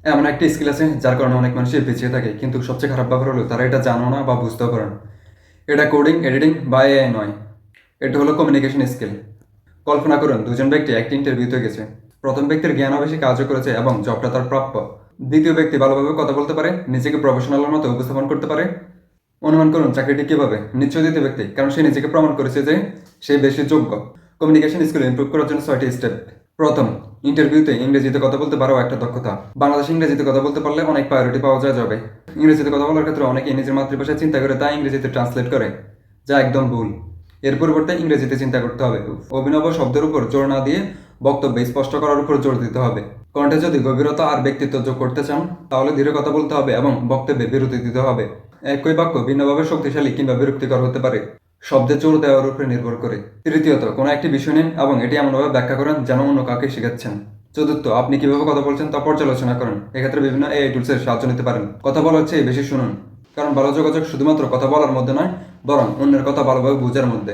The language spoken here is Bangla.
এমন একটা স্কিল আছে যার কারণে অনেক মানুষই পিছিয়ে থাকে, কিন্তু সবচেয়ে খারাপ ব্যাপার হলো তারা এটা জানো না বা বুঝতেও পারে না। এটা কোডিং, এডিটিং বা এআই নয়, এটা হলো কমিউনিকেশন স্কিল। কল্পনা করুন, দুজন ব্যক্তি একটি ইন্টারভিউতে গেছে। প্রথম ব্যক্তির জ্ঞানও বেশি, কাজও করেছে এবং জবটা তার প্রাপ্য। দ্বিতীয় ব্যক্তি ভালোভাবে কথা বলতে পারে, নিজেকে প্রফেশনালের মতো উপস্থাপন করতে পারে। অনুমান করুন চাকরিটি কিভাবে? নিশ্চয়ই দ্বিতীয় ব্যক্তি, কারণ সে নিজেকে প্রমাণ করেছে যে সে বেশি যোগ্য। কমিউনিকেশন স্কিল ইমপ্রুভ করার জন্য 6টি স্টেপ। প্রথম, ইন্টারভিউতে ইংরেজিতে কথা বলতে পারো একটা দক্ষতা। বাংলাদেশে ইংরেজিতে কথা বলতে পারলে অনেক প্রায়োরিটি পাওয়া যাবে। ইংরেজিতে কথা বলার ক্ষেত্রে অনেকেই নিজের মাতৃভাষায় চিন্তা করে তা ইংরেজিতে ট্রান্সলেট করে, যা একদম ভুল। এর পরিবর্তে ইংরেজিতে চিন্তা করতে হবে। অভিনব শব্দের উপর জোর না দিয়ে বক্তব্যে স্পষ্ট করার উপর জোর দিতে হবে। কণ্ঠে যদি গভীরতা আর ব্যক্তিত্ব যোগ করতে চান, তাহলে ধীরে কথা বলতে হবে এবং বক্তব্যে বিরতি দিতে হবে। একই বাক্য ভিন্নভাবে শক্তিশালী কিংবা বিরক্তিকর হতে পারে, শব্দে জোর দেওয়ার উপরে নির্ভর করে। তৃতীয়ত, কোনো একটি বিষয় নিন এবং এটি এমনভাবে ব্যাখ্যা করেন যেন অন্য কাউকে শেখাচ্ছেন। চতুর্থ, আপনি কিভাবে কথা বলছেন তা পর্যালোচনা করেন। এক্ষেত্রে বিভিন্ন এআই টুলসের সাহায্য নিতে পারেন। কথা বলার চেয়ে বেশি শুনুন, কারণ ভালো যোগাযোগ শুধুমাত্র কথা বলার মধ্যে নয়, বরং অন্যের কথা ভালোভাবে বোঝার মধ্যে।